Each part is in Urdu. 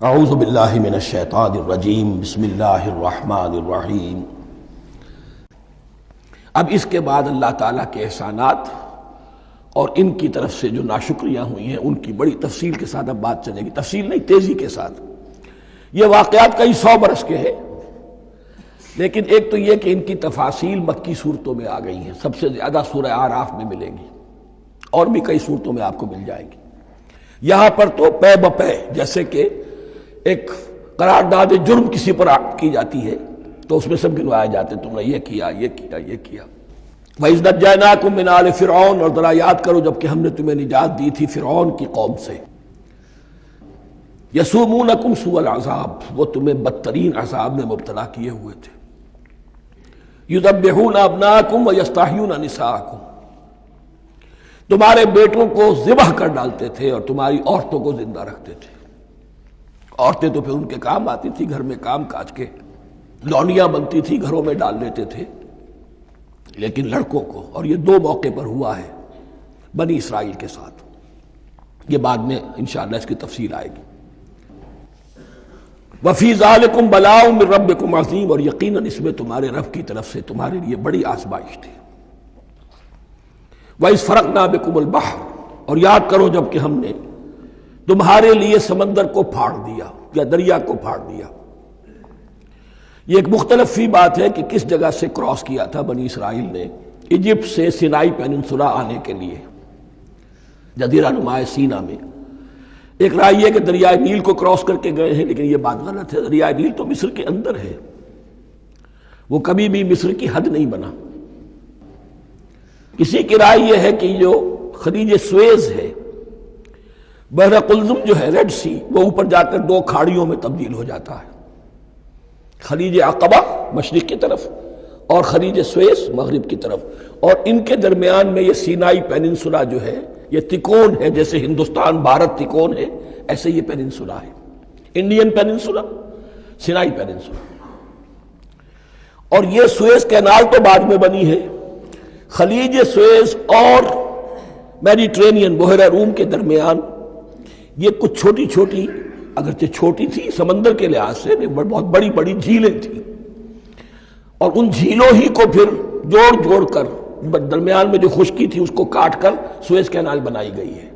اعوذ باللہ من الشیطان الرجیم بسم اللہ الرحمن الرحیم۔ اب اس کے بعد اللہ تعالیٰ کے احسانات اور ان کی طرف سے جو ناشکریاں ہوئی ہیں ان کی بڑی تفصیل کے ساتھ اب بات چلے گی، تفصیل نہیں تیزی کے ساتھ۔ یہ واقعات کئی 100 برس کے ہیں، لیکن ایک تو یہ کہ ان کی تفاصیل مکی صورتوں میں آ گئی ہیں، سب سے زیادہ سورہ اعراف میں ملیں گی اور بھی کئی صورتوں میں آپ کو مل جائیں گی۔ یہاں پر تو پے بپے، جیسے کہ ایک قرارداد جرم کسی پر کی جاتی ہے تو اس میں سب گنوائے جاتے ہیں، تم نے یہ کیا یہ کیا یہ کیا۔ وَإِذْ نَجَّيْنَاكُم مِّنْ آلِ فِرْعَوْنَ، اور ذرا یاد کرو جب کہ ہم نے تمہیں نجات دی تھی فرعون کی قوم سے۔ يَسُومُونَكُمْ سُوءَ الْعَذَابِ، وہ تمہیں بدترین عذاب میں مبتلا کیے ہوئے تھے۔ يُذَبِّحُونَ أَبْنَاءَكُمْ وَيَسْتَحْيُونَ نِسَاءَكُمْ، تمہارے بیٹوں کو ذبح کر ڈالتے تھے اور تمہاری عورتوں کو زندہ رکھتے تھے۔ عورتیں تو پھر ان کے کام آتی تھی، گھر میں کام کاج کے لونیاں بنتی تھی، گھروں میں ڈال لیتے تھے، لیکن لڑکوں کو، اور یہ 2 موقع پر ہوا ہے بنی اسرائیل کے ساتھ، یہ بعد میں انشاءاللہ اس کی تفصیل آئے گی۔ وَفِي ذَلِكُمْ بَلَاءٌ مِّن رَبِّكُمْ عَظِيمٌ، اور یقیناً اس میں تمہارے رب کی طرف سے تمہارے لیے بڑی آزمائش تھی۔ وَإِذْ فَرَقْنَا بِكُمُ الْبَحْرَ، اور یاد کرو جب کہ ہم نے تمہارے لیے سمندر کو پھاڑ دیا یا دریا کو پھاڑ دیا۔ یہ ایک مختلف فی بات ہے کہ کس جگہ سے کراس کیا تھا بنی اسرائیل نے ایجپٹ سے سینائی پیننسولا آنے کے لیے، جزیرہ نما سینا میں۔ ایک رائے یہ کہ دریائے نیل کو کراس کر کے گئے ہیں، لیکن یہ بات غلط ہے، دریائے نیل تو مصر کے اندر ہے، وہ کبھی بھی مصر کی حد نہیں بنا۔ کسی کی رائے یہ ہے کہ جو خلیج سویز ہے، بحر قلزم جو ہے، ریڈ سی، وہ اوپر جا کر 2 کھاڑیوں میں تبدیل ہو جاتا ہے، خلیج عقبہ مشرق کی طرف اور خلیج سویس مغرب کی طرف، اور ان کے درمیان میں یہ سینائی پیننسولا جو ہے یہ تکون ہے، جیسے ہندوستان بھارت تکون ہے، ایسے یہ پیننسولا ہے، انڈین پیننسولا، سینائی پیننسولا۔ اور یہ سویس کینال تو بعد میں بنی ہے، خلیج سویس اور میڈیٹرینین بحیرہ روم کے درمیان یہ کچھ چھوٹی چھوٹی، اگرچہ چھوٹی تھی سمندر کے لحاظ سے، بہت بڑی بڑی جھیلیں تھیں، اور ان جھیلوں ہی کو پھر جوڑ جوڑ کر درمیان میں جو خشکی تھی اس کو کاٹ کر سویس کینال بنائی گئی ہے۔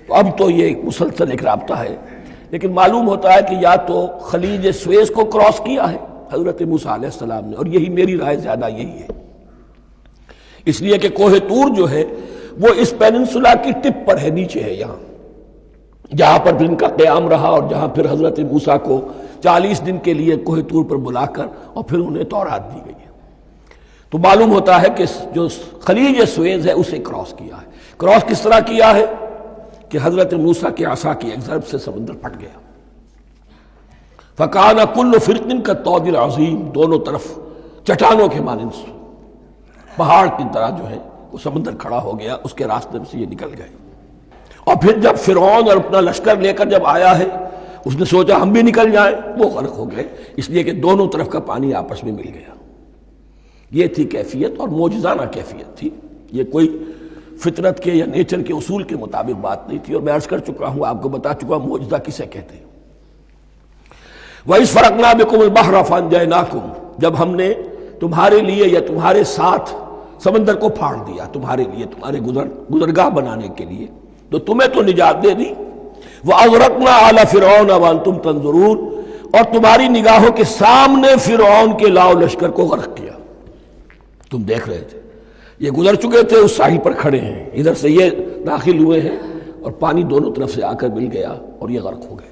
تو اب تو یہ ایک مسلسل ایک رابطہ ہے، لیکن معلوم ہوتا ہے کہ یا تو خلیج سویس کو کراس کیا ہے حضرت موسیٰ علیہ السلام نے، اور یہی میری رائے زیادہ یہی ہے، اس لیے کہ کوہ طور جو ہے وہ اس پیننسولا کی ٹپ پر ہے، نیچے ہے، یہاں جہاں پر ان کا قیام رہا، اور جہاں پھر حضرت موسیٰ کو 40 دن کے لیے کوہ طور پر بلا کر اور پھر انہیں تورات دی گئی ہے۔ تو معلوم ہوتا ہے کہ جو خلیج سویز ہے اسے کراس کیا ہے۔ کراس کس طرح کیا ہے کہ حضرت موسیٰ کے عصا کی ایک ضرب سے سمندر پھٹ گیا۔ فَكَانَ كُلُّ فِرْقٍ كَالطَّوْدِ الْعَظِيمِ، دونوں طرف چٹانوں کے مانند پہاڑ کی طرح جو ہے وہ سمندر کھڑا ہو گیا، اس کے راستے سے یہ نکل گئے۔ اور پھر جب فرعون اور اپنا لشکر لے کر جب آیا ہے، اس نے سوچا ہم بھی نکل جائیں، وہ غرق ہو گئے، اس لیے کہ دونوں طرف کا پانی آپس میں مل گیا۔ یہ تھی کیفیت، اور معجزانہ کیفیت تھی، یہ کوئی فطرت کے یا نیچر کے اصول کے مطابق بات نہیں تھی، اور میں عرض کر چکا ہوں، آپ کو بتا چکا ہوں معجزہ کسے کہتے ہیں۔ وَإِذْ فَرَقْنَا بِكُمُ الْبَحْرَ فَأَنجَيْنَاكُمْ، جب ہم نے تمہارے لیے یا تمہارے ساتھ سمندر کو پھاڑ دیا، تمہارے لیے، تمہارے گزرگاہ بنانے کے لیے، تو تمہیں تو نجات دے دی۔ وَأَغْرَقْنَا آلَ فِرْعَوْنَ وَأَنْتُمْ تَنظُرُونَ، اور تمہاری نگاہوں کے سامنے فرعون کے لاؤ لشکر کو غرق کیا، تم دیکھ رہے تھے، یہ گزر چکے تھے، اس ساحل پر کھڑے ہیں، ادھر سے یہ داخل ہوئے ہیں، اور پانی دونوں طرف سے آ کر مل گیا اور یہ غرق ہو گئے۔